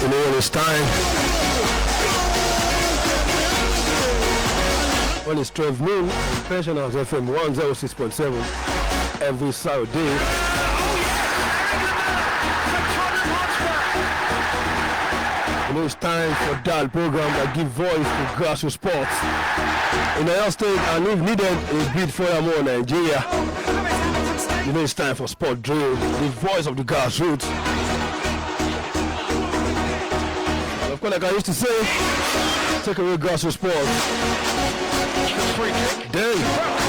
You know when it's time. When it's 12 noon, Pensioners FM 106.7 every Saturday. You know it's time for that program that gives voice to grassroots sports. In Oyo State, and if needed, a bid for more Nigeria. You know it's time for sport drill, the voice of the grassroots. And of course, like I used to say, take away grassroots sports, then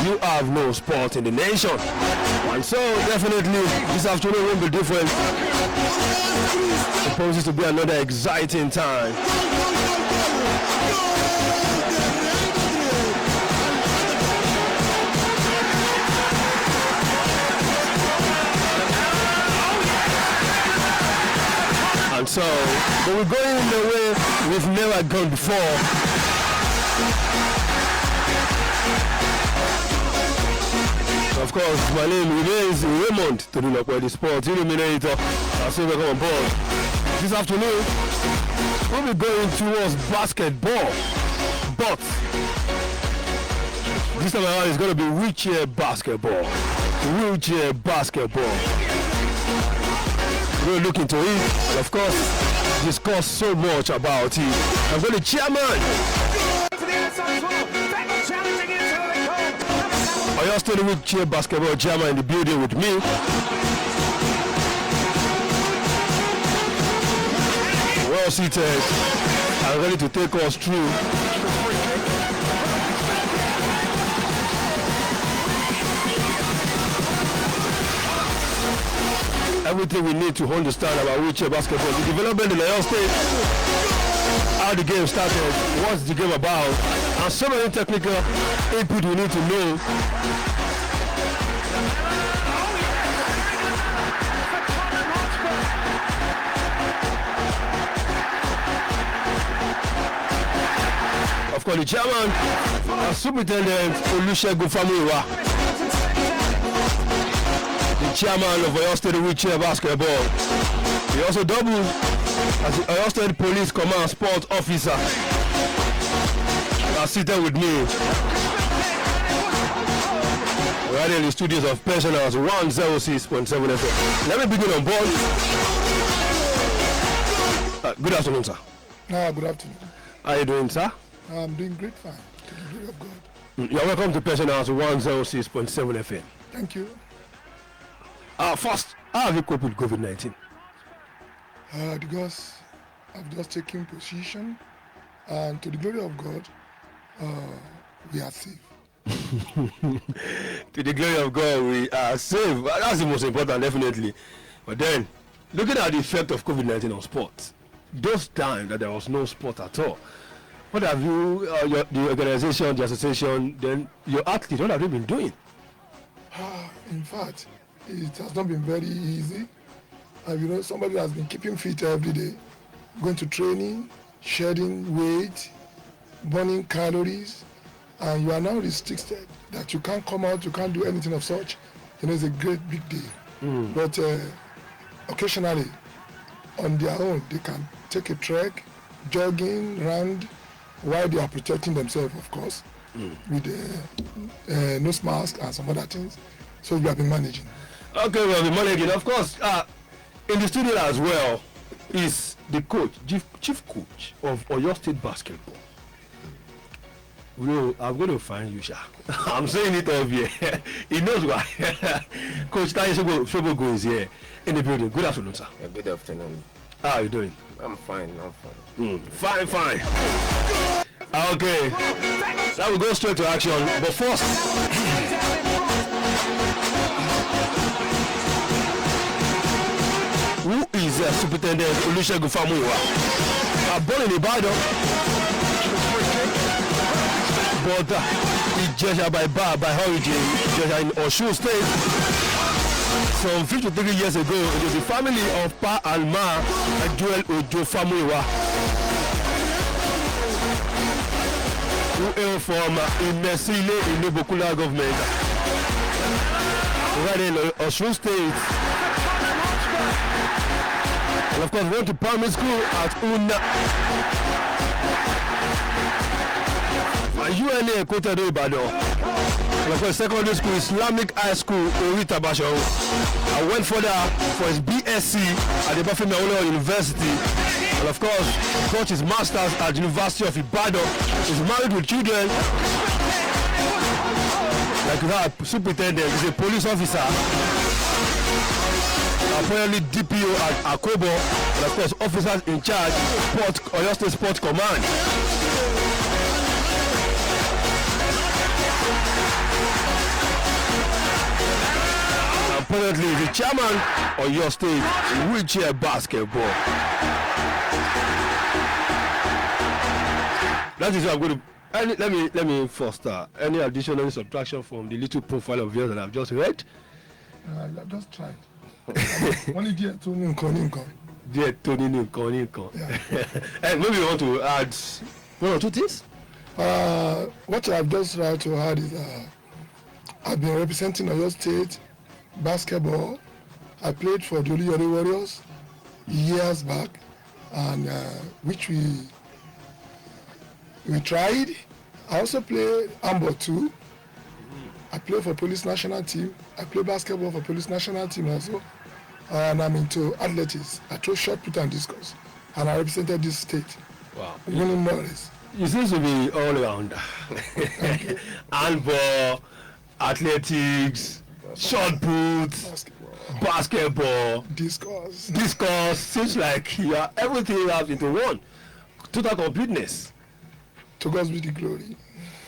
you have no sport in the nation. And so definitely this afternoon won't be different. It poses to be another exciting time. And so, but we're going in the way we've never gone before. Of course, my name remains Raymond to do up with the sports Illuminator. I'll say welcome on board. This afternoon, we'll be going towards basketball. But this time around, it's going to be wheelchair basketball. Wheelchair basketball. We're going to look into it, and of course, discuss so much about it. I've got the chairman. Oyo State wheelchair basketball chairman in the building with me. Well seated and ready to take us through. Everything we need to understand about wheelchair basketball, the development in Oyo State, how the game started, what's the game about, and so many technical input we need to know. Of course, the chairman, Supritendent Olusegun Famuyiwa, the chairman of Oyo State wheelchair basketball. He also doubles as the Oyo State Police Command Sports Officer. Seated with me. We're in the studios of Pensioners 106.7 FM. Let me begin on board. Good afternoon, sir. Good afternoon. How are you doing, sir? I'm doing great, fine. To the glory of God. You're welcome to Pensioners 106.7 FM. Thank you. First, how have you coped with COVID-19? Because I've just taken position, and to the glory of God, we are safe. To the glory of God, we are safe. That's the most important, definitely. But then, looking at the effect of COVID-19 on sports, those times that there was no sport at all, what have you, the organization, the association, then your athletes, what have you been doing? In fact, it has not been very easy. Somebody has been keeping fit every day, going to training, shedding weight, burning calories, and you are now restricted that you can't come out, you can't do anything of such. It's a great big deal. But occasionally, on their own, they can take a trek, jogging, round, while they are protecting themselves, of course, with nose mask and some other things. So you have been managing. Okay, we have been managing. Of course, in the studio as well is the coach, chief coach of Oyo State basketball. I'm going to find you, Sha. I'm saying it over here. He knows why. Coach Taiye Sobogun is here in the building. Good afternoon, sir. Good afternoon. How are you doing? I'm fine. Fine. Okay. Now we go straight to action. But first, who is Supritendent Olusegun Famuyiwa? Born in Ibadan, but Ijesha by origin, Ijesha in Osun State. Some 53 years ago, it was the family of Pa and Ma Joel Ojo Famuyiwa, who hail from Imesile in Nibokula government, right in Osun State. of course, went to primary school at UNA. UNA quoted Ibadan. And of course, secondary school, Islamic High School, Orita Basho. I went further for his BSc at the Bafemi University. And of course, got his master's at the University of Ibadan. He's married with children. Like that, Supritendent is a police officer. Apparently DPO at Akobo. And of course, officers in charge, Oyo State Sport Command. Apparently the chairman of your state wheelchair basketball. That is what I'm going to. Let me first start. Any additional subtraction from the little profile of yours that I've just read? I've just tried. Only dear Tony Nkoninko. Dear Tony Nkoninko. And maybe you want to add one or two things? What I've just tried to add is I've been representing Oyo State basketball. I played for the Oluyole Warriors years back, and which we tried. I also play handball too. I play for police national team. I play basketball for police national team also. And I'm into athletics. I throw shot put and discus. And I represented this state. Wow. Winning medals. You seem to be all around. Handball, athletics, shot put, basketball, discus. Seems like you are everything you have into one. Total completeness. To God be the glory.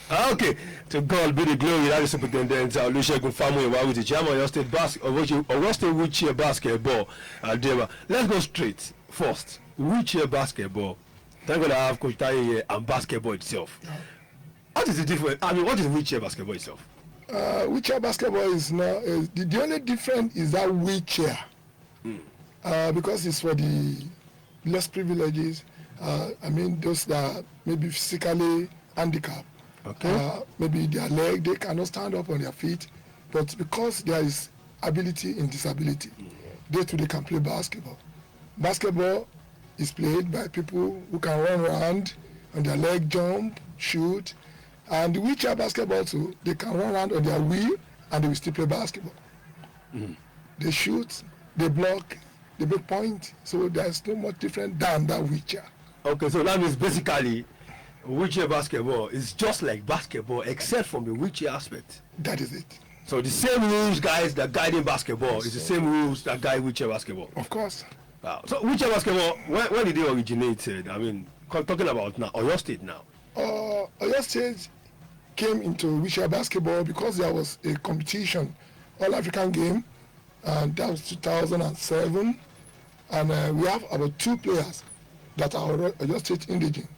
Okay, to God be the glory. That is Supritendent Olusegun Famuyiwa with the chairman of Oyo State wheelchair basketball. Let's go straight. First, wheelchair basketball. Thank God I have Coach Taiye here and basketball itself. Yeah. What is the difference? I mean, what is wheelchair basketball itself? Wheelchair basketball is not the only difference is that wheelchair, because it's for the less privileges. I mean, those that may be physically handicapped. Okay. Maybe their leg, they cannot stand up on their feet, but because there is ability in disability, they can play basketball. Basketball is played by people who can run around on their leg, jump, shoot, and the wheelchair basketball too, they can run around on their wheel and they will still play basketball. They shoot, they block, they make point, so there's no much different than that wheelchair. Okay, so that means basically wheelchair basketball is just like basketball except from the wheelchair aspect. That is it. So the same rules, guys, that guiding basketball is the same rules that guide wheelchair basketball. Of course. Wow. So wheelchair basketball, when did they originate? I mean, talking about now, Oyo State now. Oyo State came into wheelchair basketball because there was a competition, All-African game, and that was 2007. And we have about 2 players that are Oyo State indigene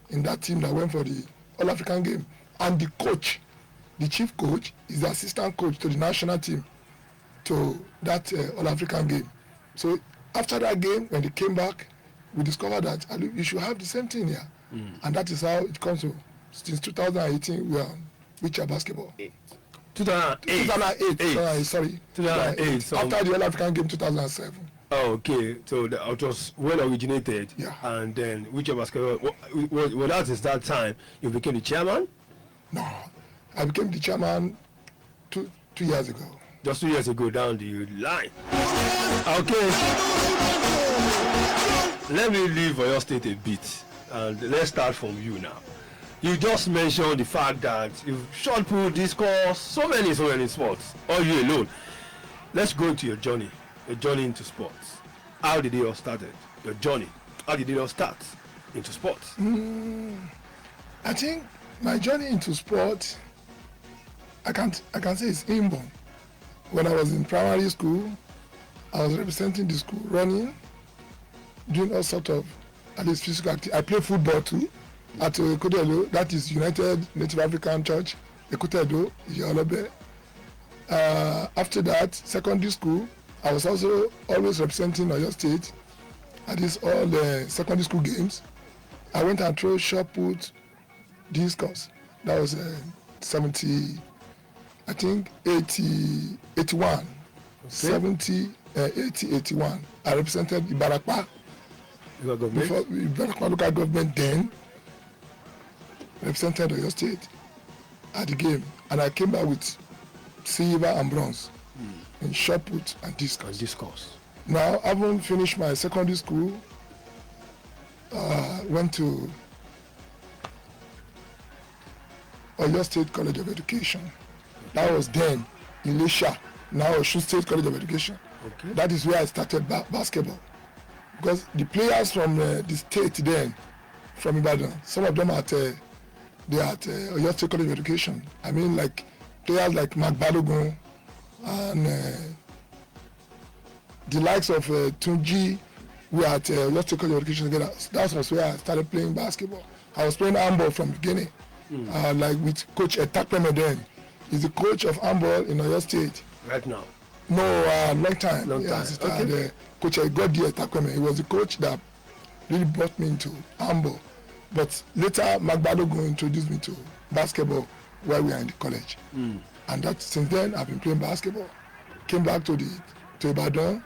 in that team that went for the All-African game. And the coach, the chief coach, is the assistant coach to the national team to that All-African game. So after that game, when they came back, we discovered that you should have the same thing here. And that is how it comes to, since 2018, we are wheelchair basketball. 2008. Sorry. 2008. After the All-African game, 2007. Oh, okay. So that was well originated. Yeah. And then wheelchair basketball. Well, that is that time you became the chairman? No, I became the chairman two years ago. Just 2 years ago down the line. Okay. Let me leave Oyo State a bit. And let's start from you now. You just mentioned the fact that you've shot put, discourse, so many sports, all you alone. Let's go into your journey into sports. How did it all started? Your journey. How did it all start into sports? I think my journey into sports, I can say it's inborn. When I was in primary school, I was representing the school, running, doing all sorts of at least physical activity. I play football too at Ekutedo, that is United Native African Church, Ekutedo, Iyalobe. After that, secondary school, I was also always representing Oyo State at these all the secondary school games. I went and threw shot put, discus. That was 70, I think 80, 81, okay. 70, 80, 81. I represented Ibarakpa before local government then represented Oyo State at the game, and I came back with silver and bronze in shot put and discus. Now, having finished my secondary school, went to Oyo State College of Education. That was then in Ilesha, now Osun State College of Education. Okay. That is where I started basketball. Because the players from the state then, from Ibadan, some of them they're at Oyo State College of Education. I mean, like players like Mark Balogun and the likes of Tunji, were at Oyo State College of Education together. That was where I started playing basketball. I was playing handball from the beginning, like with Coach Etakpeme then. He's the coach of handball in Oyo State. Right now? No, long time. Long time. Okay. Coach Egodi Etakpeme. He was the coach that really brought me into handball. But later, Mark Balogun introduced me to basketball while we were in the college. And that since then, I've been playing basketball. Came back to Ibadan.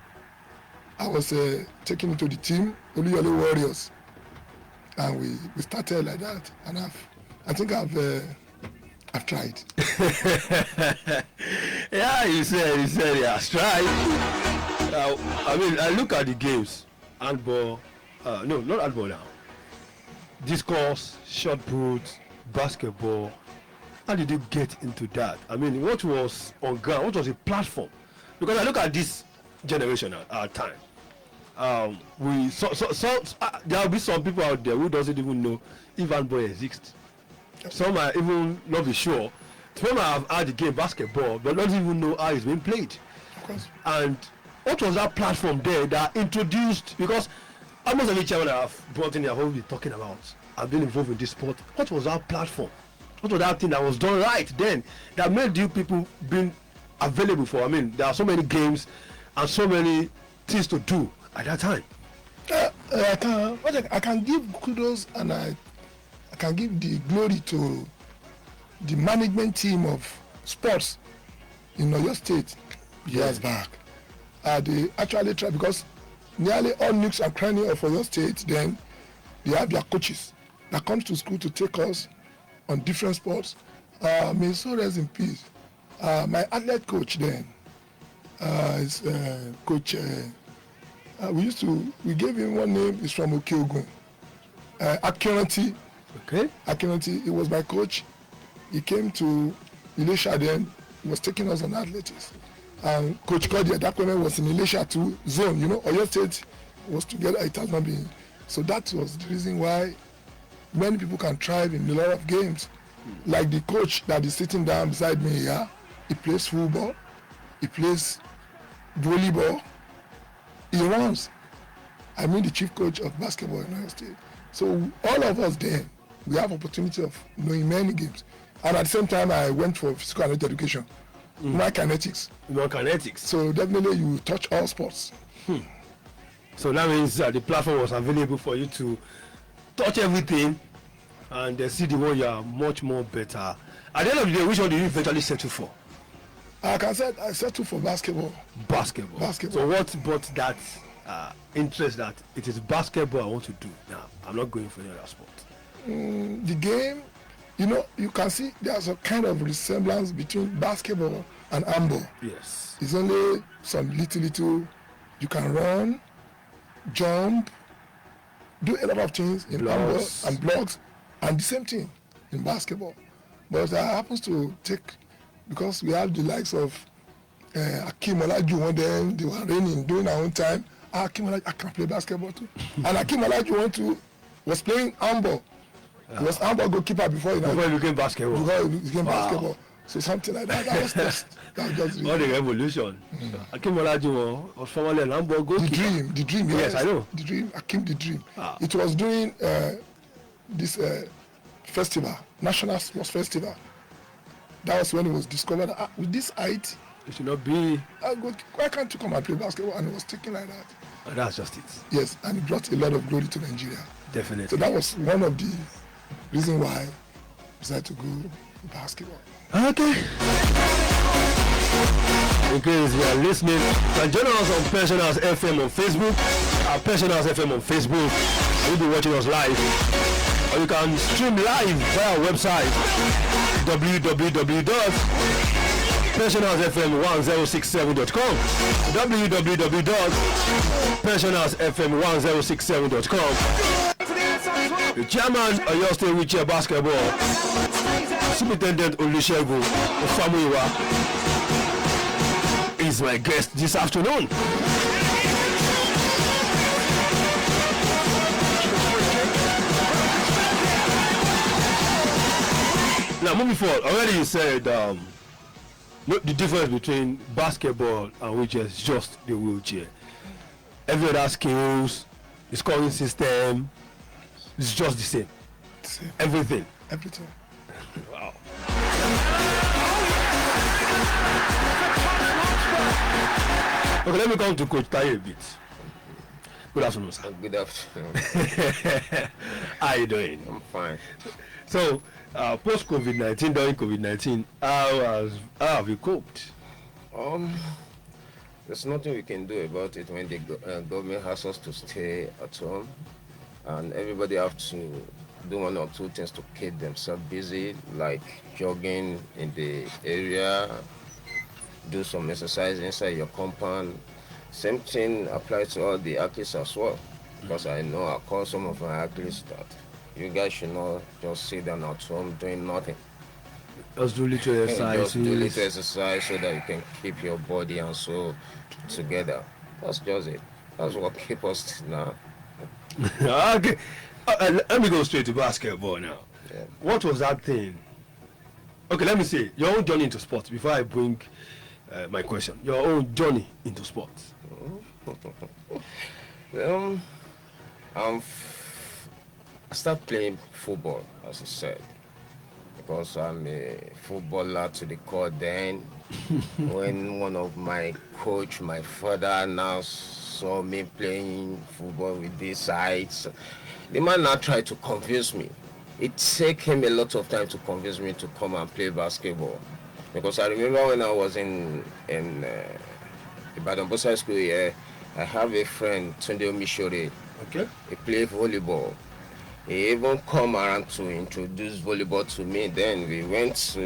I was taken into the team, Oluyole Warriors. And we started like that. And I think I've tried. Yeah, you said he has tried. I mean, I look at the games. Handball, no, not handball now. Discus, shot put, basketball. How did you get into that? I mean, what was on ground? What was the platform? Because I look at this generation at our time. There will be some people out there who doesn't even know if handball exists. Some might even not be sure. Some might have had the game basketball, but don't even know how it's being played. Of course. And what was that platform there that introduced? Because almost every chairman I have brought in here, I've always been talking about. I've been involved in this sport. What was that platform? What was that thing that was done right then that made you people being available for? I mean, there are so many games and so many things to do at that time. I can give kudos and I can give the glory to the management team of sports in Oyo State years back. They actually tried, because nearly all nooks and crannies of Oyo State then, they have their coaches that comes to school to take us on different sports. May so rest in peace. My athlete coach then is Coach. We gave him one name. He's from Okeogun. Akinranti. Okay. Akinranti. He was my coach. He came to Ilesha then. He was taking us on athletics. And Coach Kodi Edakweme was in Ilesha 2 zone. You know, Oyo State was together. It has not been. So that was the reason why many people can thrive in a lot of games. Like the coach that is sitting down beside me here, he plays football, he plays volleyball, he runs. I mean the chief coach of basketball in Oyo State. So all of us then, we have opportunity of knowing many games. And at the same time, I went for physical and education, kinetics. Kinetics. So definitely you touch all sports. So that means the platform was available for you to touch everything and see the one you are much more better. At the end of the day, which one do you eventually settle for? I settled for basketball. Basketball. So what brought that interest that it is basketball I want to do now? I'm not going for any other sport. The game, you know, you can see there's a kind of resemblance between basketball and handball. Yes. It's only some little, you can run, jump, do a lot of things in handball and blocks, and the same thing in basketball. But I happens to take, because we have the likes of Akim Olajuwon then, they were reigning during our own time. Akim Olajuwon, I can play basketball too. And Akim Olajuwon was playing handball. He was handball goalkeeper before he became basketball. Before he became basketball. So something like that. That was just what a revolution. Akim Olajuwon was formerly an handball goalkeeper. The dream. Yes, I know. The dream, Akim the dream. It was during this festival, National Sports Festival. That was when it was discovered that with this height, it should not be. Why can't you come and play basketball? And it was taken like that. And that's just it. Yes, and it brought a lot of glory to Nigeria. Definitely. So that was one of the reasons why I decided to go basketball. Okay. In case you are listening, you can join us on Pensioners FM on Facebook. At Pensioners FM on Facebook, you'll be watching us live. Or you can stream live via our website www.pensionersfm1067.com www.pensionersfm1067.com. The chairman of your state wheelchair basketball, Supritendent Olusegun Famuyiwa, is my guest this afternoon. Now moving forward, already you said the difference between basketball and wheelchair is just the wheelchair. Every other skills, the scoring system, it's just the same. Everything. Everything. Wow. Okay, let me come to Coach Taiye a bit. Good afternoon, sir. Good afternoon. How are you doing? I'm fine. So, post COVID-19, during COVID-19, how have you coped? There's nothing we can do about it when the government has us to stay at home, and everybody have to do one or two things to keep themselves busy, like jogging in the area, do some exercise inside your compound. Same thing applies to all the athletes as well, because I know I call some of my athletes that you guys should not just sit down at home doing nothing. Just do little exercise. Just do little exercise so that you can keep your body and soul together. That's just it. That's what keeps us now. Okay. Let me go straight to basketball now. Yeah. What was that thing? Okay, let me say your own journey into sports before I bring my question. Your own journey into sports. Well, I started playing football, as I said, because I'm a footballer to the core then. When one of my coach, my father, now saw me playing football with these sides, the man now tried to convince me. It took him a lot of time to convince me to come and play basketball. Because I remember when I was in Ibadan Bosa School here, I have a friend, Tunde Omishore. Okay. He played volleyball. He even come around to introduce volleyball to me. Then we went to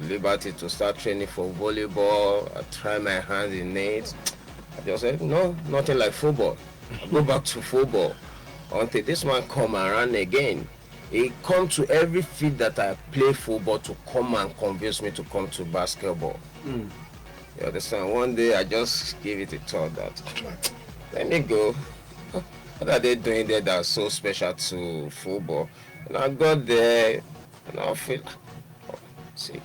Liberty to start training for volleyball. I tried my hand in it. I just said, no, nothing like football. I go back to football. Until this man come around again. He come to every field that I play football to come and convince me to come to basketball. You understand? One day I just gave it a thought that, let me go. What are they doing there that's so special to football? And I got there and I feel, see,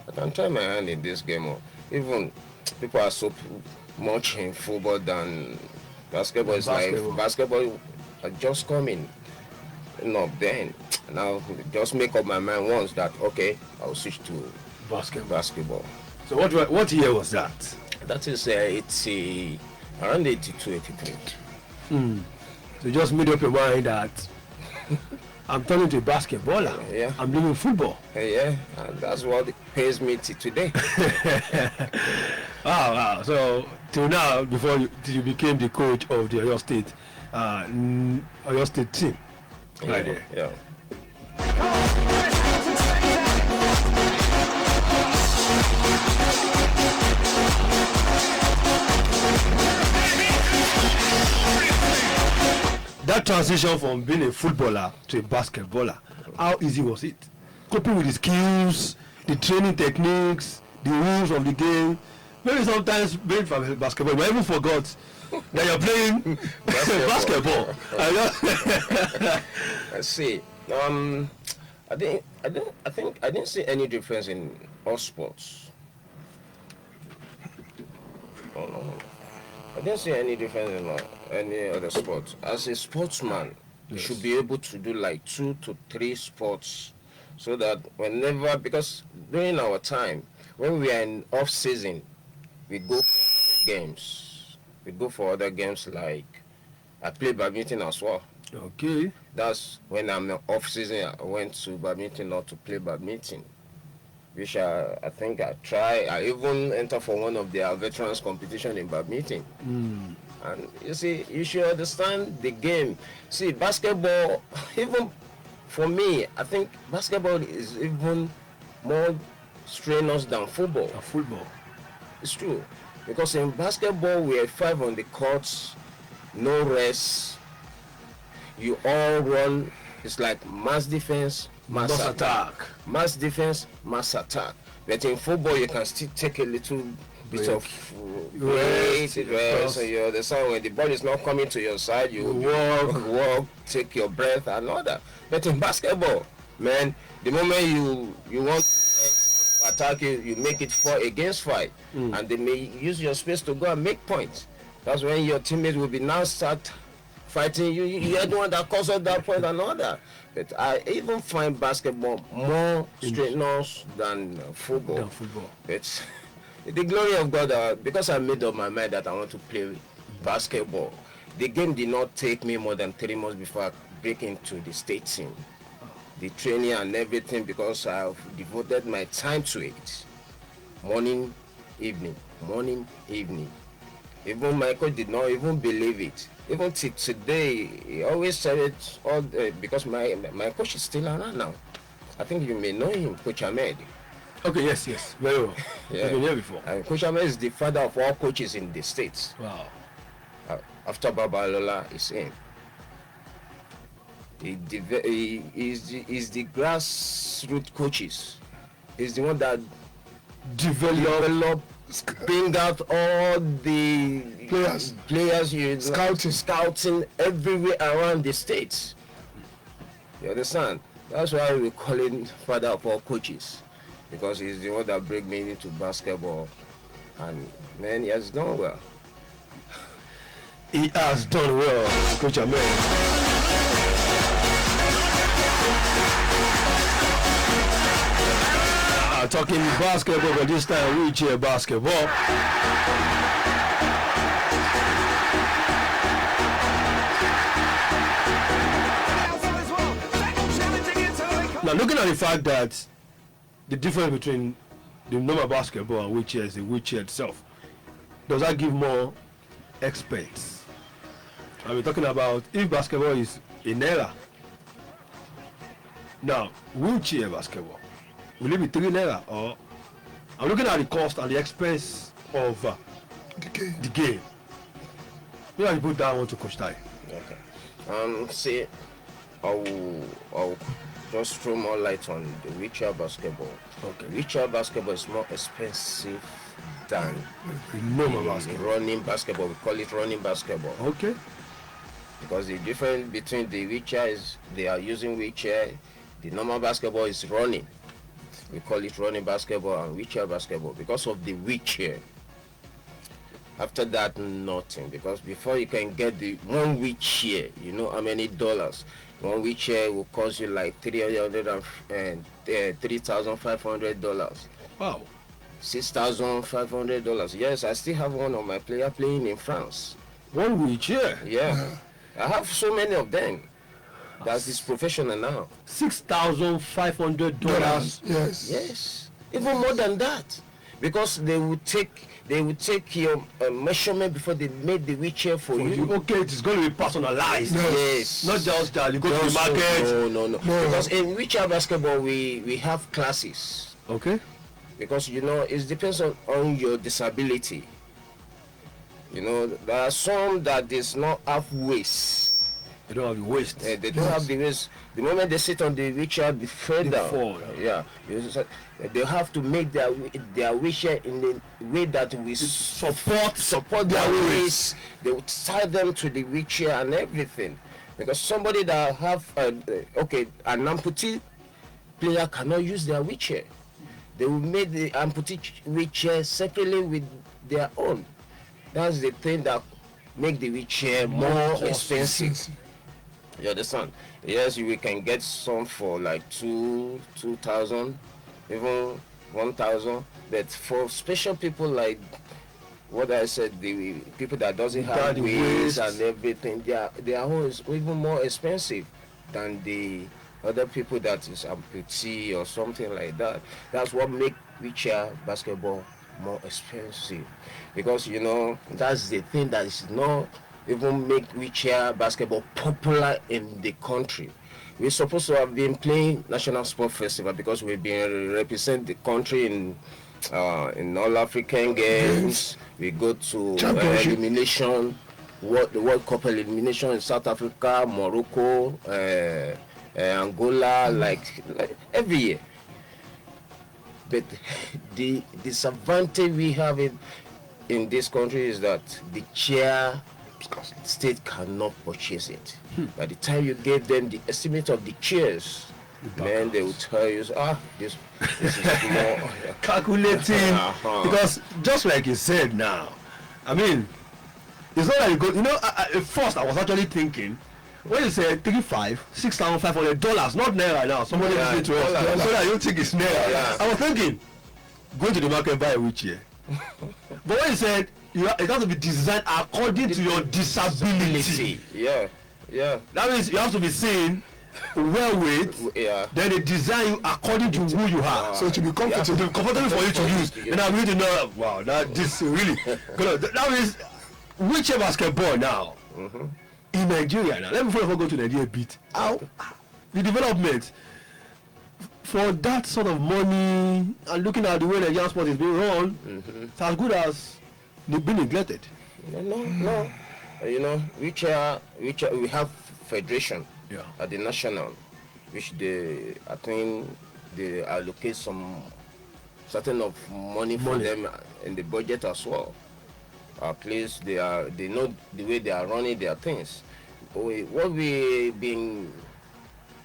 I can try my hand in this game. Even people are so much in football than basketball. It's like basketball are just coming. Then now just make up my mind once that okay, I'll switch to basketball. So what year was that? That is around 82, 83. So just made up your mind that I'm turning to a basketballer. Yeah. I'm leaving football. Yeah, and that's what pays me today. Wow. So till now, till you became the coach of the Oyo State team. Right there. Yeah. That transition from being a footballer to a basketballer, how easy was it? Coping with the skills, the training techniques, the rules of the game. Maybe sometimes playing for basketball, but I even forgot that you're playing basketball. I see. I think I didn't see any difference in all sports. No. I didn't see any difference in any other sport. As a sportsman, you should be able to do like 2 to 3 sports, so that whenever, because during our time, when we are in off season, we go for games. We go for other games, like I play badminton as well. Okay. That's when I'm off season. I went to badminton or to play badminton. which I think I try. I even enter for one of their veterans competition in badminton. And you see, you should understand the game. See, basketball, even for me, I think basketball is even more strenuous than football. Football. It's true. Because in basketball, we are 5 on the courts, no rest. You all run. It's like mass defense, mass attack. Mass defense, mass attack. But in football, you can still take a little bit Break. of rest. So you understand, when the ball is not coming to your side, you walk, take your breath and all that. But in basketball, man, the moment you want to attack, you make it 4 against 5, and they may use your space to go and make points. That's when your teammates will be now start fighting you. You're the one that caused that point and all that. But I even find basketball more strenuous than football. But the glory of God, because I made up my mind that I want to play basketball, the game did not take me more than 3 months before I break into the state team. The training and everything, because I've devoted my time to it. Morning, evening, morning, evening. Even my coach did not even believe it. Even till today, he always said it all because my coach is still around now. I think you may know him, Coach Ahmed. Okay, yes, very well. Yeah. I've been here before. Coach Ahmed is the father of all coaches in the States. Wow. After Babalola is him. He is the grassroots coaches. He's the one that develop, bring out all the players scouting everywhere around the States. You understand? That's why we call him father of all coaches, because he's the one that bring me into basketball, and man, he has done well. He has done well, Coach Ahmed. Talking basketball, but this time wheelchair basketball. Now, looking at the fact that the difference between the normal basketball and wheelchair is the wheelchair itself, does that give more experts? I mean, talking about if basketball is in era, now wheelchair basketball, will it be 3 naira, or I'm looking at the cost and the expense of the game. Maybe I put that one to Coach Taiye. Okay. See, I'll just throw more light on the wheelchair basketball. Okay. Wheelchair basketball is more expensive than normal basketball. Running basketball. We call it running basketball. Okay. Because the difference between the wheelchair is they are using wheelchair. The normal basketball is running. We call it running basketball and wheelchair basketball because of the wheelchair. After that, nothing. Because before you can get the one wheelchair, you know how many dollars? One wheelchair will cost you like $3,500. Wow. $6,500. Yes, I still have one of my player playing in France. One wheelchair? Yeah. I have so many of them. That's his professional now. $6,500. Yes. Even more than that, because they would take your measurement before they made the wheelchair for you. Okay, it's going to be personalized. Yes. Not just that you go to the market. No. Because in wheelchair basketball we have classes. Okay. Because you know it depends on your disability. You know, there are some that is not have waist. They don't have the waist. They don't have the waist. The moment they sit on the wheelchair, they fall down. Yeah. They have to make their wheelchair in the way that we support their waist. They would tie them to the wheelchair and everything. Because somebody that have an amputee player cannot use their wheelchair. They will make the amputee wheelchair separately with their own. That's the thing that make the wheelchair more expensive. You understand? Yes, we can get some for like 2,000, even 1,000. But for special people like what I said, the people that doesn't have waist and everything, their home is even more expensive than the other people that is amputee or something like that. That's what make wheelchair basketball more expensive, because that's the thing that is not even make wheelchair basketball popular in the country. We're supposed to have been playing National Sport Festival because we've been represent the country in all African games. We go to elimination, the World Cup elimination in South Africa, Morocco, Angola, like every year. But the disadvantage we have in this country is that the chair state cannot purchase it. By the time you give them the estimate of the chairs, then they will tell you, this is more calculating. Because just like you said now, I mean, it's not like you go, at first I was actually thinking, when you say $6,500, not naira now, somebody listening to us, so that you think it's naira. Yeah. I was thinking, go to the market and buy a wheelchair. But when you said, it has to be designed according to your disability. Yeah. That means you have to be seen well with. Yeah. Then they design you according to who you are. So to be comfortable, For you to use. And I really know, wow, this really. That means wheelchair basketball now in Nigeria now. Let me before I go to Nigeria a bit. The development for that sort of money and looking at the way Nigerian sport is being run, it's as good as they've been neglected. No. Wheelchair, we have federation at the national, which I think they allocate some certain of money for them in the budget as well. At least they know the way they are running their things. What we been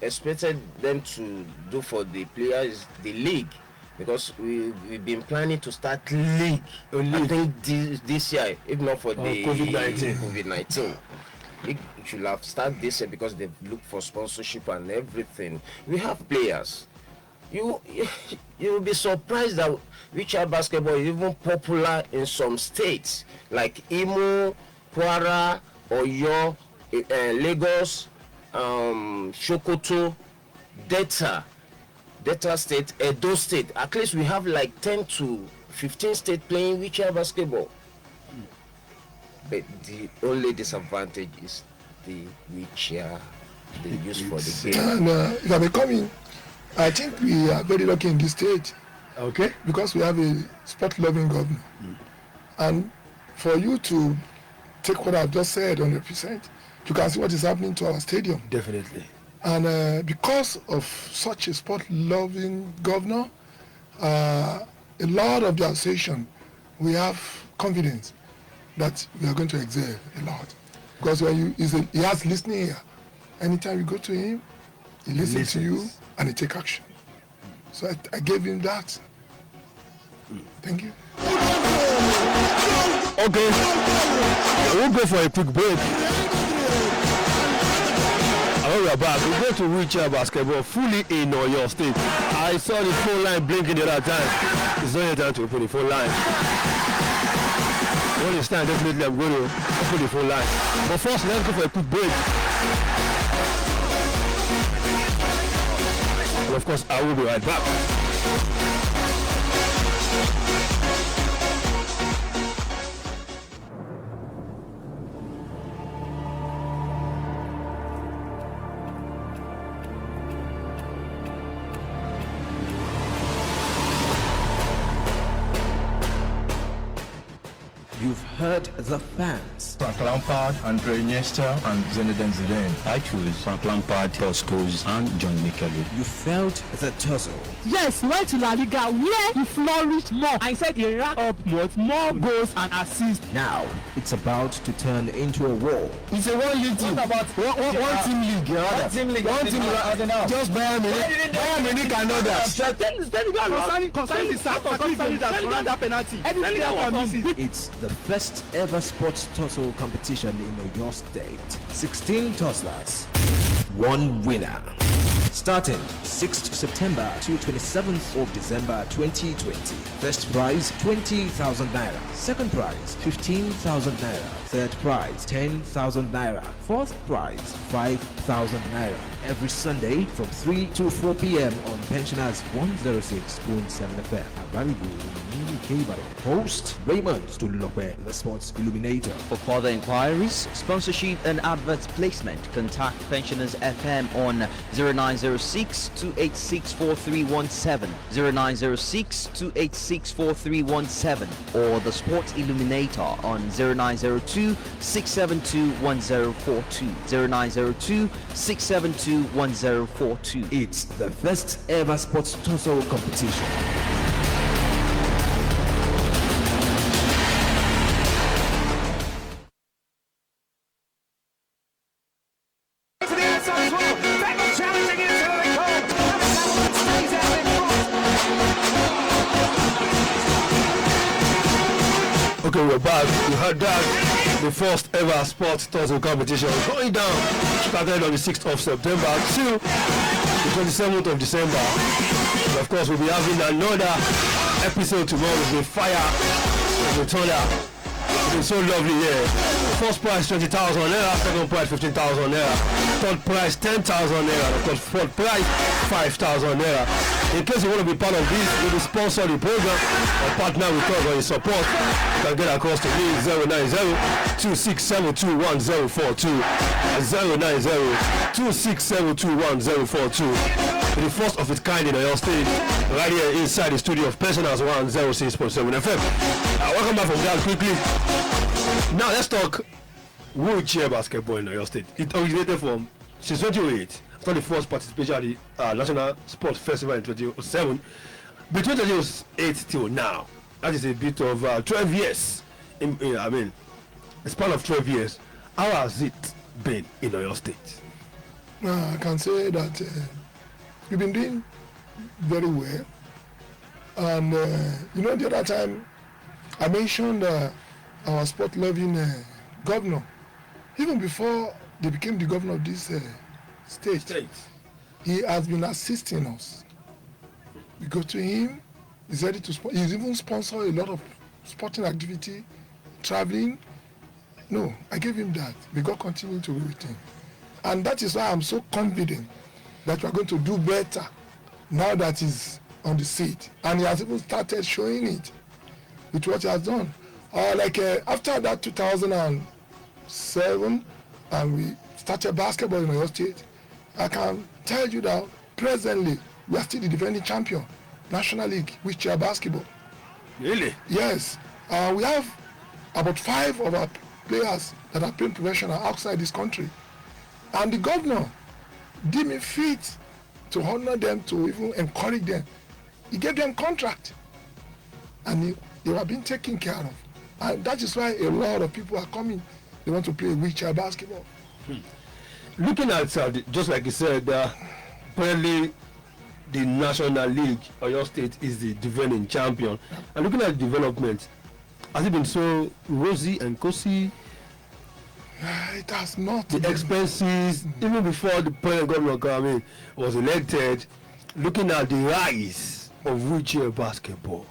expected them to do for the players is the league, because we've been planning to start league. I think this year, if not for the COVID-19. It should have started this year because they've looked for sponsorship and everything. We have players. You will be surprised that wheelchair basketball is even popular in some states like Imo, Kwara, Oyo, Lagos, Sokoto, Delta State, Edo State. At least we have like 10 to 15 states playing wheelchair basketball. But the only disadvantage is the wheelchair they use for the game. And if I'm coming, I think we are very lucky in this state. Okay. Because we have a sport-loving governor. And for you to take what I've just said 100%, you can see what is happening to our stadium. Definitely. And because of such a sport-loving governor, a lot of the association, we have confidence that we are going to excel a lot. Because when he has listening ear. Anytime you go to him, he listens to you and he take action. So I gave him that. Thank you. Okay. We'll go for a quick break. When we are back, we'll go to wheelchair basketball fully in your state. I saw the phone line blinking the other time. It's not your time to open the phone line. When it's time, definitely I'm going to open the phone line. But first, let's go for a quick break. And of course, I will be right back. You've heard the fans. Frank Lampard, Andre Iniesta, and Zinedine Zidane. I choose Frank Lampard, Toscos, and John Mikelou. You felt the tussle. Yes, he went to La Liga where he flourished more. I said he racked up more goals and assists. Now, it's about to turn into a war. It's a one league team. What about one team league? One team league. Just Bayern Munich. Bayern Munich and others. Concerning the sack of that penalty. It's the first ever sports tussle competition in your state. 16 tusslers, one winner. Starting 6th September to 27th of December 2020. First prize 20,000 naira. Second prize 15,000 naira. Third prize 10,000 naira. Fourth prize 5,000 naira. Every Sunday from 3 to 4 p.m. on Pensioners 106.7 FM. Available in Host Raymond Stulokwe, the Sports Illuminator. For further inquiries, sponsorship and advert placement, contact Pensioners FM on 0906-286-4317, 0906-286-4317, or the Sports Illuminator on 0902-672-1042, 0902-672-1042. It's the first ever sports tussle competition. Okay, we're back. You heard that. The first ever sports tussle competition going down. Started on the 6th of September to the 27th of December. And of course, we'll be having another episode tomorrow with fire and thunder. It's been so lovely here. The first prize 20,000 naira, second prize 15,000 naira, third prize 10,000 naira, and of course fourth prize 5,000 naira. In case you want to be part of this, you will sponsor the program or partner with us or your support, you can get across to me 090-2672-1042, 090-2672-1042. The first of its kind in your state, right here inside the studio of Pensioners 106.7 FM. Welcome back from that quickly. Now let's talk wheelchair basketball in your state. It originated from since 2008. After the first participation at the National Sports Festival in 2007. Between 2008 till now, that is a bit of 12 years. I mean, a span of 12 years. How has it been in your state? I can say that we've been doing very well. And the other time I mentioned our sport-loving governor. Even before they became the governor of this state, he has been assisting us. We go to him, he's ready to sponsor. He's even sponsored a lot of sporting activity, traveling. No, I gave him that. May God continue to be with him. And that is why I'm so confident that we're going to do better now that he's on the seat. And he has even started showing it with what he has done. After that 2007, and we started basketball in Oyo State, I can tell you that presently we are still the defending champion, National League, wheelchair basketball. Really? Yes. We have about 5 of our players that are playing professional outside this country. And the governor deemed me fit to honor them, to even encourage them. He gave them contract. And they were being taken care of. And that is why a lot of people are coming. They want to play wheelchair basketball. Looking at, just like you said, apparently the National League, Oyo State is the defending champion. And looking at development, has it been so rosy and cozy? It has not. The expenses, even before the present governor was elected, looking at the rise of wheelchair basketball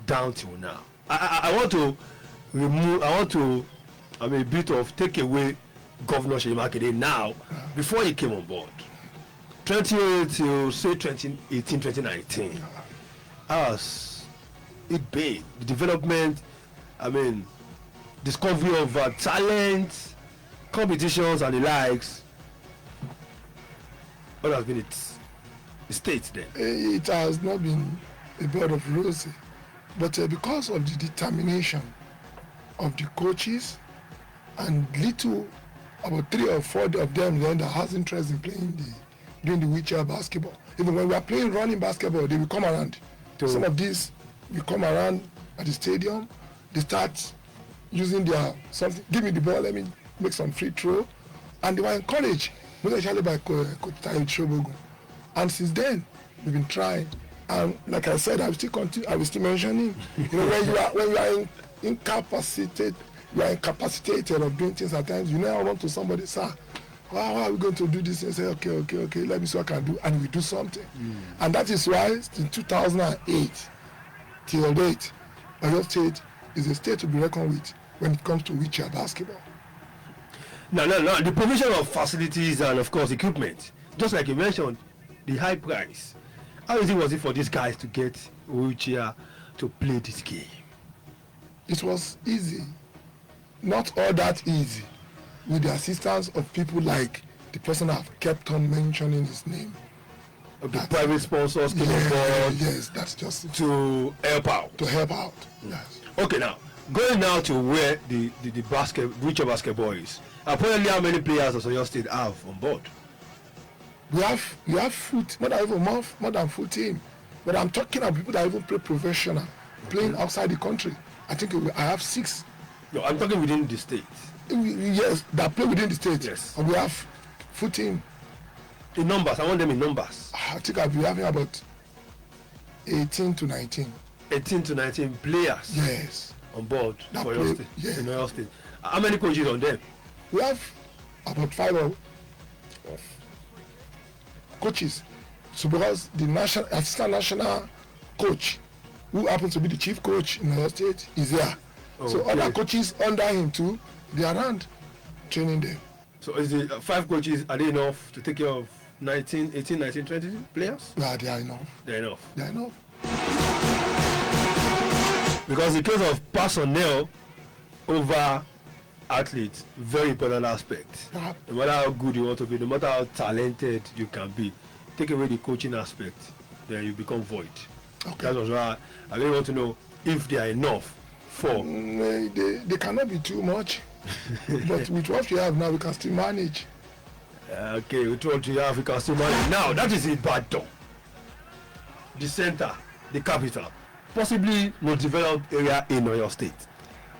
down till now. I want to take away Governor Seyi Makinde now, before he came on board. 2008 to say 2018, 2019. How has it been? The development, discovery of talent, competitions and the likes. What has been its state then? It has not been a bed of roses, but because of the determination of the coaches and about 3 or 4 of them then that has interest in doing the wheelchair basketball. Even when we are playing running basketball, they will come around. Some of these will come around at the stadium. They start using their something. Give me the ball, let me make some free throw. And they were encouraged, most especially by Coach Taiye Sobogun. And since then, we've been trying. And like I said, I will still mentioning, when you are incapacitated of doing things at times, you never run to somebody, sir, how are we going to do this? And say, okay, let me see what I can do, and we do something. And that is why in 2008 till date, Oyo State is a state to be reckoned with when it comes to wheelchair basketball. No, the provision of facilities and of course equipment, just like you mentioned, the high price. How easy was it for these guys to get wheelchair to play this game? It was easy, not all that easy, with the assistance of people like the person I've kept on mentioning his name. The private sponsors came on board. Yes, that's just to help out. To help out, yes. Okay, now going now to where the wheelchair basketball is. Apparently, how many players does Oyo State have on board? We have foot, more than full team. But I'm talking about people that even play professional, playing outside the country. I think I have 6. No, I'm talking within the state. Yes, that play within the state. Yes. And we have full team. In numbers, I want them in numbers. I think I'll be having about 18 to 19. 18 to 19 players. Yes. On board that for Oyo State. Yes. In Oyo State. How many coaches on them? We have about 5 coaches. So because the assistant national coach, who happens to be the chief coach in Oyo State, is there. Okay. So other coaches under him too, they are around training them. So is the 5 coaches, are they enough to take care of 18, 19, 20 players? Yeah, they are enough. They're enough. They are enough. Because the case of personnel over athletes, very important aspect. No matter how good you want to be, no matter how talented you can be, take away the coaching aspect, then you become void. Okay. That's why I really want to know if they are enough for. They cannot be too much. But with what we have now, we can still manage. Okay, with what we have, we can still manage. Now, that is Ibadan, the center, the capital, possibly most developed area in Oyo State.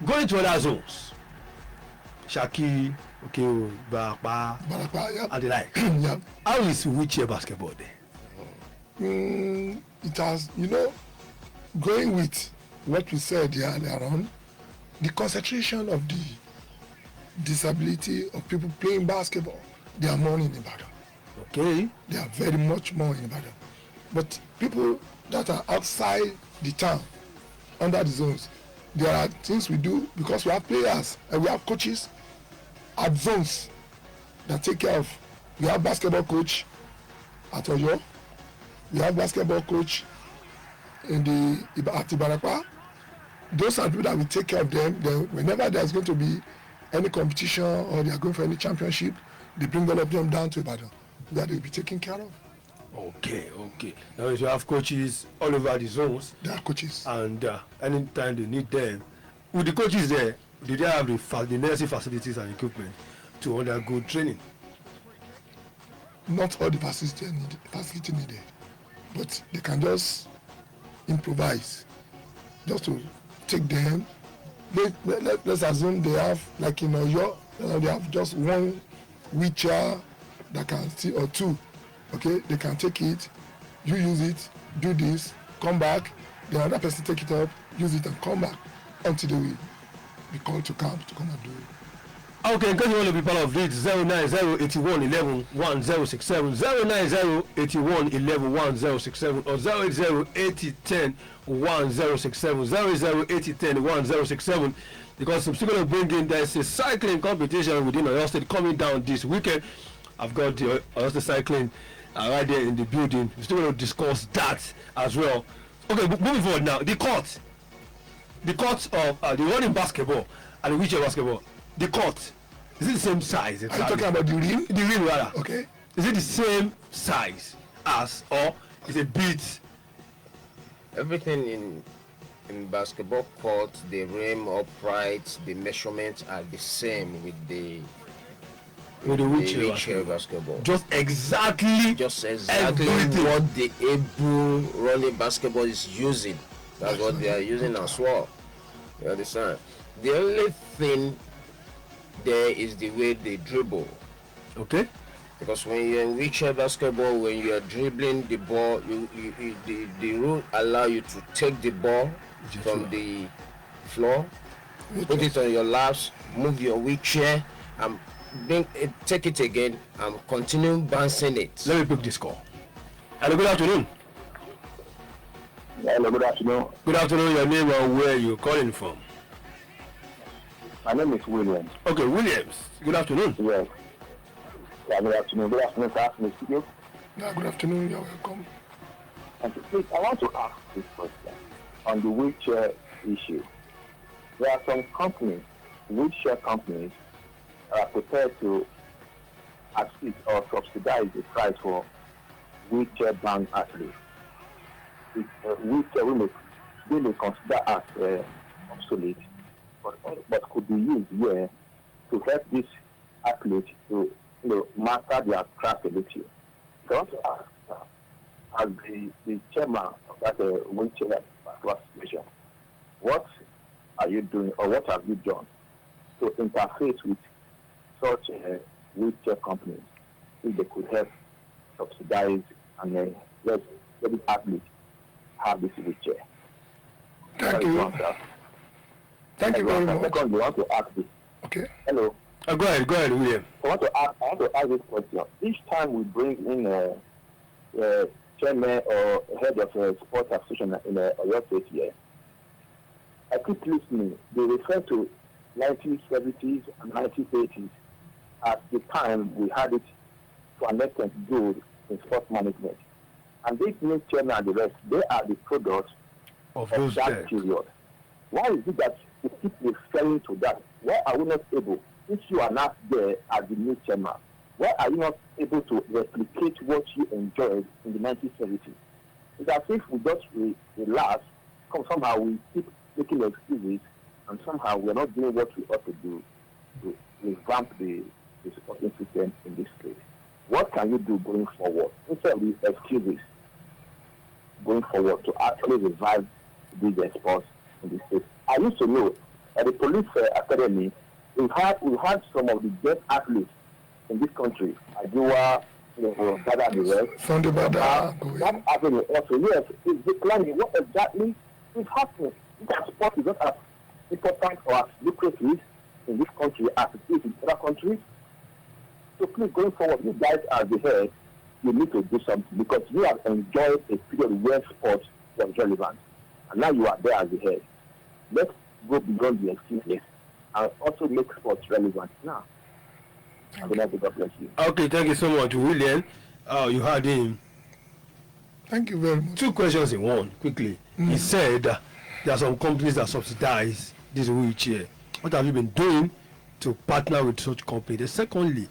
Going to other zones, Shaki, Barapa, yep. And the like. Yep. How is wheelchair basketball there? It has, going with what we said earlier on, the concentration of the disability of people playing basketball, they are more in Ibadan. Okay. They are very much more in Ibadan. But people that are outside the town, under the zones, there are things we do because we have players and we have coaches at zones that take care of. We have basketball coach at Oyo. We have basketball coach at Ibarapa. Those are people that will take care of them. Then whenever there's going to be any competition or they are going for any championship, they bring all of them down to Ibadan that they'll be taken care of. Okay. Now you have coaches all over the zones. There are coaches. And anytime they need them, with the coaches there, do they have the necessary facilities and equipment to undergo training? Not all the facility needed, but they can just improvise, just to take them. Let's assume they have, like in Oyo, they have just one wheelchair that can see, or 2. Okay, they can take it, you use it, do this, come back, the other person take it up, use it and come back until they will be called to camp to come and do it. Okay, in case you want to be part of it, 09081111067, 09081111067, or 08080101067, 08080101067. Because I'm still going to bring in, there's a cycling competition within Oyo State coming down this weekend. I've got the Oyo State cycling right there in the building. We're still going to discuss that as well. Okay, moving forward now, the court of the running basketball and the wheelchair basketball. The court, is it the same size? Exactly? Are you talking about the rim? The rim, rather. Okay. Is it the same size as, or is it bit? Everything in basketball court, the rim, uprights, the measurements are the same with the wheelchair basketball. Just exactly everything. What the able running basketball is using. That's what they are using as well. You understand? The only thing there is the way they dribble. Okay. Because when you're in wheelchair basketball, when you are dribbling the ball, the rule allow you to take the ball from the floor, put it on your laps, move your wheelchair, and take it again and continue bouncing it. Let me pick this call. Hello, good afternoon. Hello, good afternoon. Good afternoon, your name and where you're calling from. My name is Williams. Okay, Williams. Good afternoon. Yes. Yeah, good afternoon. Good afternoon, sir. From the studio. Yeah, good afternoon. You're welcome. And please, I want to ask this question on the wheelchair issue. There are some companies, wheelchair companies, are prepared to assist or subsidize the price for wheelchair-bound athletes. Wheelchair we may consider as obsolete, but could be used here to help these athletes to master their craft a little. So I want to ask, as the chairman of that wheelchair association, what are you doing or what have you done to interface with such wheelchair companies if they could help subsidize and let the athletes have this wheelchair? Thank you. Thank you very much. Secondly, I want to ask this. Okay. Hello. Go ahead, William. I want to ask this question. Each time we bring in a chairman or head of a sports association in Oyo State here, I keep listening. They refer to 1970s and 1980s as the time we had it to an extent good in sports management. And these new chairman and the rest, they are the products of that period. Why is it that we keep referring to that? Why are we not able, if you are not there as the new chairman, why are you not able to replicate what you enjoyed in the 1970s? It's as if we just relax, somehow we keep making excuses, and somehow we're not doing what we ought to do to revamp the sporting system in this place. What can you do going forward, instead of these excuses, going forward to actually revive these sports in this place? I used to know at the police academy, we had some of the best athletes in this country. Ajiwa, Bada the rest. Sunday Bada. That happening also. Yes, it's declining. What exactly is happening? That sport is not as important or as lucrative in this country as it is in other countries. So please, going forward, you guys are the head, you need to do something because you have enjoyed a period where sport was relevant. And now you are there as the head. Let's go beyond the excuses and also make sports relevant now. God bless you. Okay, thank you so much, William. You heard him. Thank you very much. Two questions in one, quickly. He said there are some companies that subsidize this wheelchair. What have you been doing to partner with such companies? Secondly,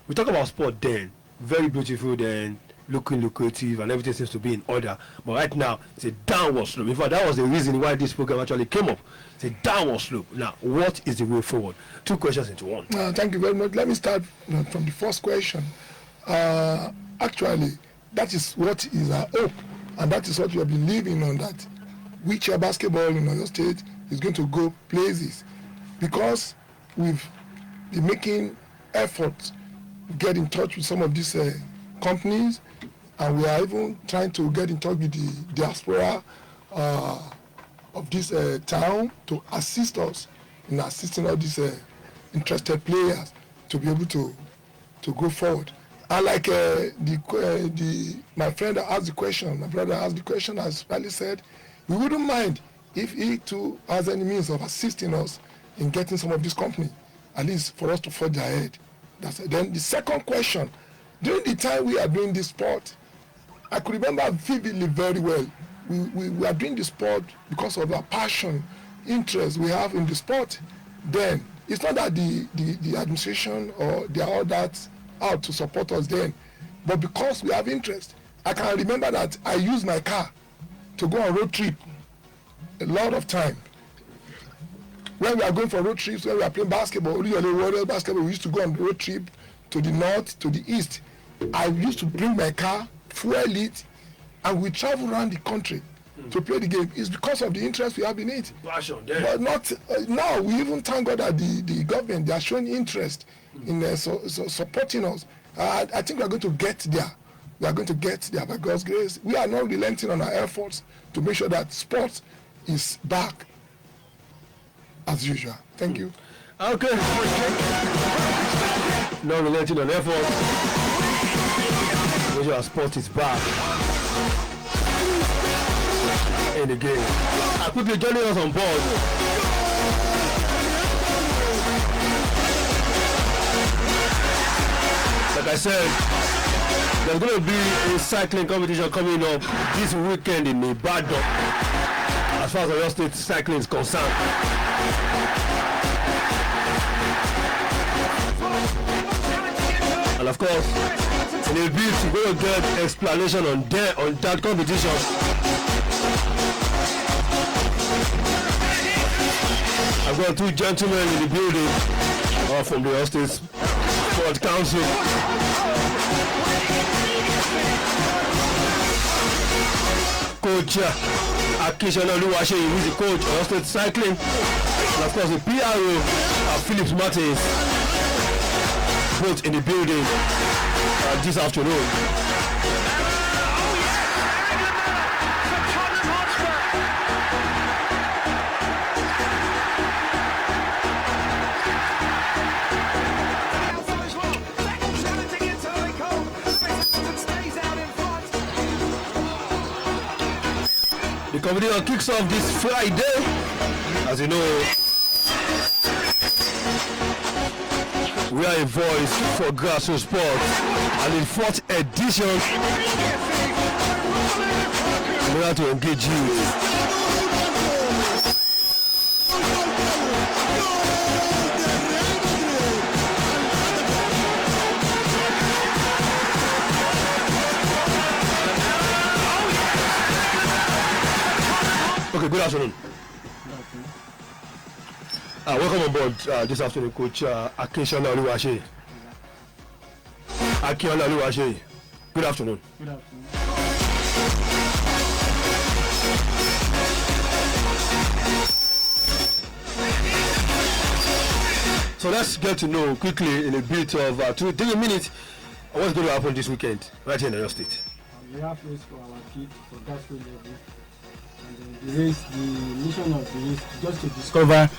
we talk about sport then, very beautiful then, looking lucrative and everything seems to be in order. But right now, it's a downward slope. In fact, that was the reason why this program actually came up. It's a downward slope. Now, what is the way forward? Two questions into one. Thank you very much. Let me start from the first question. Actually, that is what is our hope, and that is what we have been living on, that wheelchair basketball in Oyo State is going to go places, because we've been making efforts to get in touch with some of these companies, and we are even trying to get in touch with the diaspora of this town to assist us in assisting all these interested players to be able to go forward. And like my friend that asked the question, my brother asked the question, as Riley said, we wouldn't mind if he too has any means of assisting us in getting some of this company, at least for us to forge ahead. That's it. Then the second question, during the time we are doing this sport, I could remember vividly very well. We are doing the sport because of our passion, interest we have in the sport. Then it's not that the administration or they are all that out to support us then, but because we have interest. I can remember that I used my car to go on road trip a lot of time. When we are going for road trips, when we are playing basketball, Warriors basketball, we used to go on road trip to the north, to the east. I used to bring my car, fuel it, and we travel around the country to play the game. It's because of the interest we have in it. But not now. We even thank God that the government, they are showing interest in supporting us. I think we are going to get there. We are going to get there by God's grace. We are not relenting on our efforts to make sure that sports is back as usual. Thank you. Okay. not relenting on effort. Major Sport is back in the game. I quickly joining us on board. Like I said, there's going to be a cycling competition coming up this weekend in Ibadan as far as Oyo State cycling is concerned. And of course, in a bit, we're going to get explanation on that competition. I've got two gentlemen in the building from the Oyo State Sport Council. Coach Akishana Oluwashe, who is the coach of Oyo State Cycling. And of course, the PRO Phillips Martins, both in the building this afternoon. The competition kicks off this Friday. As you know, we are a voice for grassroots sports, and in 4th edition, we have to engage you. Okay, good afternoon. Welcome on board this afternoon, Coach Akishana Oluwashe. Akishana Oluwashe. Good afternoon. Good afternoon. So let's get to know quickly in a bit of 2-3 minutes what's going to happen this weekend right here in Oyo State. We have race for our kids for grassroots level. And the race, the mission of the race is just to discover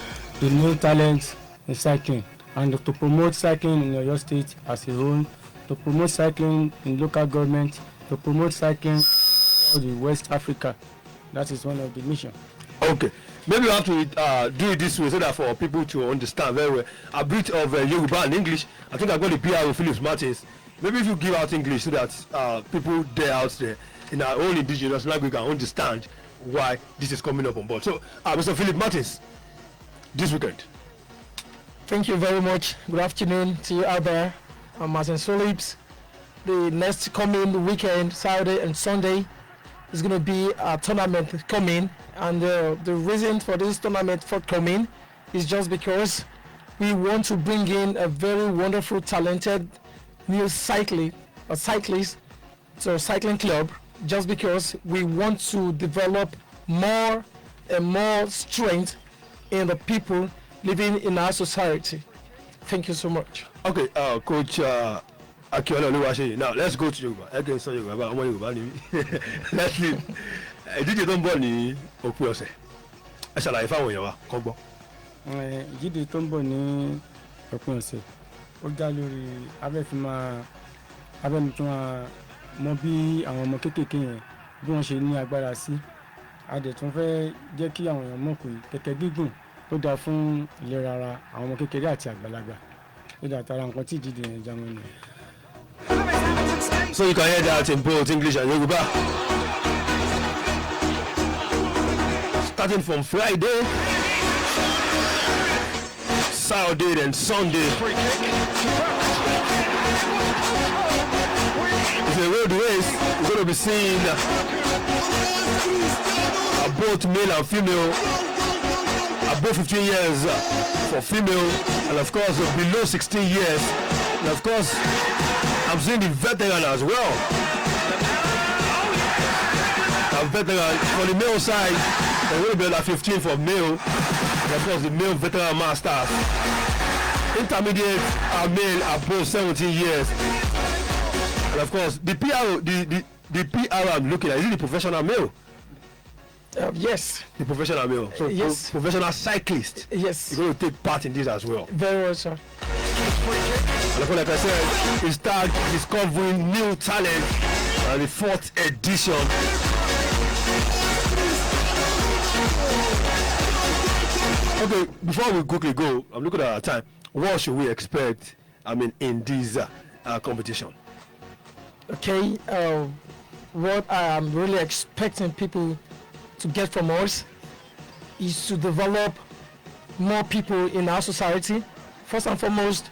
the new talents in cycling and to promote cycling in Oyo State as a whole, to promote cycling in local government, to promote cycling in West Africa. That is one of the missions. Okay, maybe we have to do it this way so that for people to understand very well. A bit of Yoruba and English. I think I've got the PR with Phillips Martins. Maybe if you give out English so that people there out there in our own indigenous language can understand why this is coming up on board. So, Mr. Philip Martins, this weekend. Thank you very much. Good afternoon to you out there. I'm Martin Phillips. The next coming weekend, Saturday and Sunday, is going to be a tournament coming. And the reason for this tournament forthcoming is just because we want to bring in a very wonderful, talented new cyclist to a cycling club, just because we want to develop more and more strength in the people living in our society. Thank you so much. Okay, Coach Akiola Oluwase. Now let's go to Yoruba. Again, so Yoruba, let's see. Ìdíje tó ń bọ̀ ní òpin ọ̀sẹ̀. Ẹ ṣàlàyé fáwọn èèyàn wa kọ́ gbọ́. Ìdíje tó ń bọ̀ ní òpin ọ̀sẹ̀ ó dá lórí abẹ́fimá mọ bí àwọn ọmọ kéékèèké yẹn bí wọ́n ṣe ní agbára sí. A dẹ̀ tún fẹ́ jẹ́ kí àwọn èèyàn mọ̀ pé kẹ̀kẹ́ gígùn ó dáa fún ìlera ara àwọn ọmọ kékeré àti àgbàlagbà. Ó dáa tara nǹkan tí ìdíje yẹn jámọ́ ni. So you can hear that in both English and Yoruba. Starting from Friday, Saturday and Sunday. It's a road race. We're going to be seeing both male and female, above 15 years for female, and of course below 16 years. And of course, I'm seeing the veteran as well. A veteran for the male side, there will be like 15 for male. And of course, the male veteran masters. Intermediate are male above 17 years. And of course, the PR I'm looking at, is it the professional male? Yes. The professional male. So yes. Professional cyclist. Yes. You're going to take part in this as well. Very well, sir. And like I said, we start discovering new talent and the 4th edition. Okay, before we quickly go, I'm looking at our time. What should we expect, in this competition? Okay, what I am really expecting people to get from us is to develop more people in our society. First and foremost,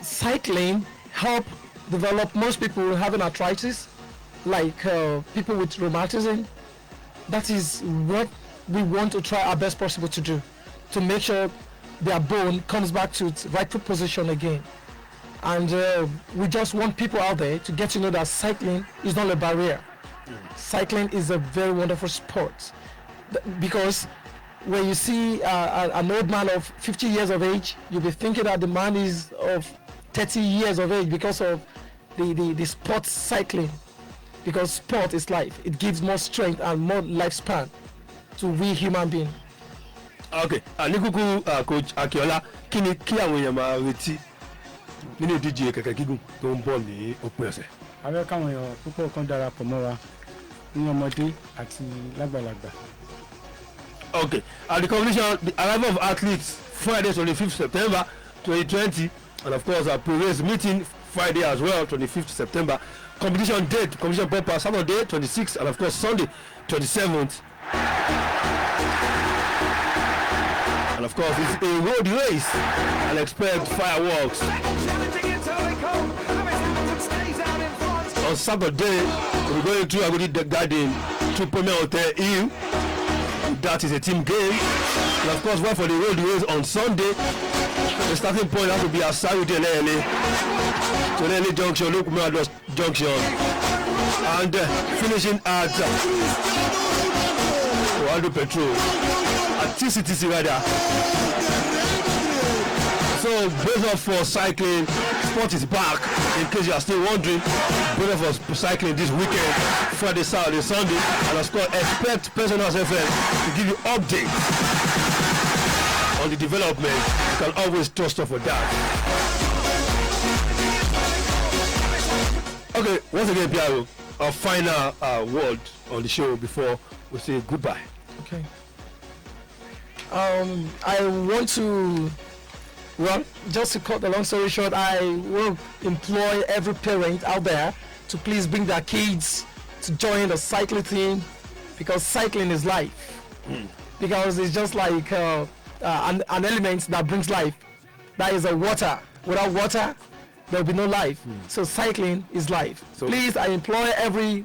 cycling help develop most people having arthritis, like people with rheumatism. That is what we want to try our best possible to do, to make sure their bone comes back to its rightful position again. And we just want people out there to get to know that cycling is not a barrier. Cycling is a very wonderful sport, because when you see an old man of 50 years of age, you'll be thinking that the man is of 30 years of age because of the sport cycling. Because sport is life. It gives more strength and more lifespan to we human beings. Okay, Nikuku Coach Akiola, kí ni kí àwọn èèyàn máa retí nínú ìdíje kẹ̀kẹ́ gígùn tó ń bọ̀ ní òpin ọ̀sẹ̀? Àwọn káwọn èèyàn púpọ̀ kan darapọ̀ mọ́ wa ní ọmọdé àti lágbàlagbà. Okay, the competition, the arrival of athletes Friday 25th September 2020, and of course our pre-race meeting Friday as well, 25th September. Competition date, competition purpose Saturday 26th, and of course Sunday 27th. And of course it's a road race, and expect fireworks. On Saturday we're going to Agodi Garden to Premier Hotel Hill. That is a team game. And of course, one for the road race on Sunday. The starting point has to be at Saudi Lele. So Lele Junction, Lukumado Junction. And finishing at Waldo Petrol. At TCTC rather. So both of us cycling, sport is back. In case you are still wondering, both of us cycling this weekend, Friday, Saturday, Sunday, and of course expect Personals FM to give you updates on the development. You can always trust us for that. Okay, once again, Piero, our final word on the show before we say goodbye. Okay. I want to. Well, just to cut the long story short, I will employ every parent out there to please bring their kids to join the cycling team, because cycling is life. Because it's just like an element that brings life. That is a water. Without water, there will be no life. So cycling is life. So please, I employ every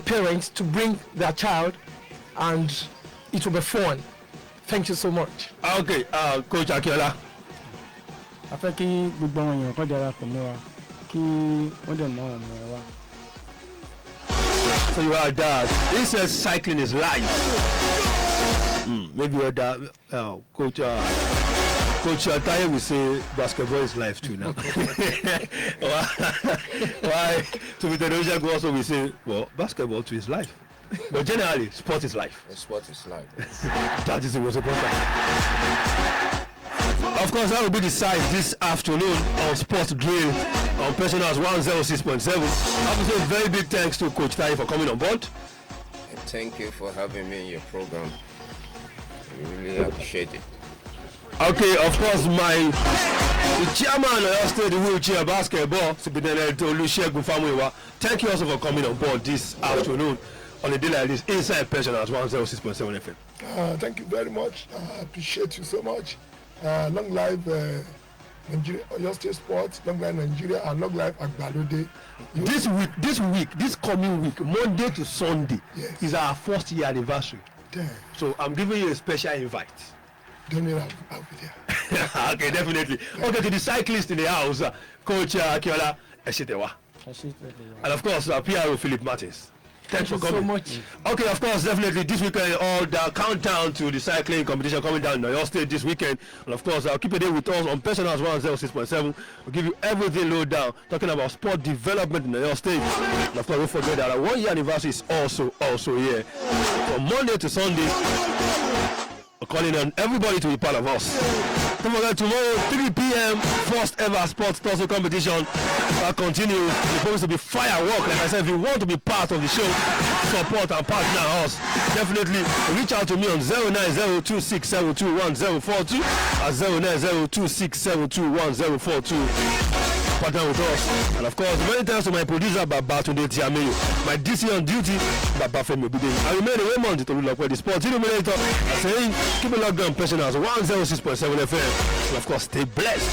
parent to bring their child, and it will be fun. Thank you so much. Okay, Coach Akiola. A fẹ́ kí gbogbo àwọn èèyàn kan darapọ̀ mọ́ wa kí wọ́n dẹ̀ mọ àwọn ọmọ wa. So you are that. He says cycling is life. Maybe you're that. Coach Taiye will say basketball is life too now. Why? Supritendent also will say, well, basketball too is life. But generally, sport is life. Sport is life. That is the most important. Of course, that will be the site this afternoon on Sports Drill on Personals 106.7. I have to say very big thanks to Coach Taiye for coming on board. And thank you for having me in your program. We really appreciate it. Okay, of course, the chairman of the wheelchair basketball, Supritendent Olusegun Famuyiwa. Thank you also for coming on board this afternoon on a day like this inside Personals 106.7 FM. Thank you very much. I appreciate you so much. Long life Nigeria, your state sports, long life Nigeria, and long life Agbalode. This coming week, Monday to Sunday, yes, is our 1st year anniversary. Damn. So I'm giving you a special invite. Don't need I'll be there. Okay, definitely. Okay, to the cyclist in the house, Coach Akiola Esitewa. And of course, PRO Philip Martins. Thanks for coming. So much. Okay, of course, definitely this weekend, all the countdown to the cycling competition coming down in your state this weekend. And of course, I'll keep it there with us on Personals 106.7. We'll give you everything low down, talking about sport development in your state. And of course, don't forget that our 1 year anniversary is also here. From Monday to Sunday, we're calling on everybody to be part of us. Don't forget tomorrow 3 p.m. first ever sports tussle competition continues. It's supposed to be firework. Like I said, if you want to be part of the show, support and partner us, definitely reach out to me on 09026721042 at 09026721042. Partner with us. And of course, many thanks to my producer Baba Tunde Tiameyo, my DC on duty Baba Femi Obide. I remain Raymond to look where the sports Illuminator saying keep it locked down, pensioners 106.7 FM. And of course, stay blessed.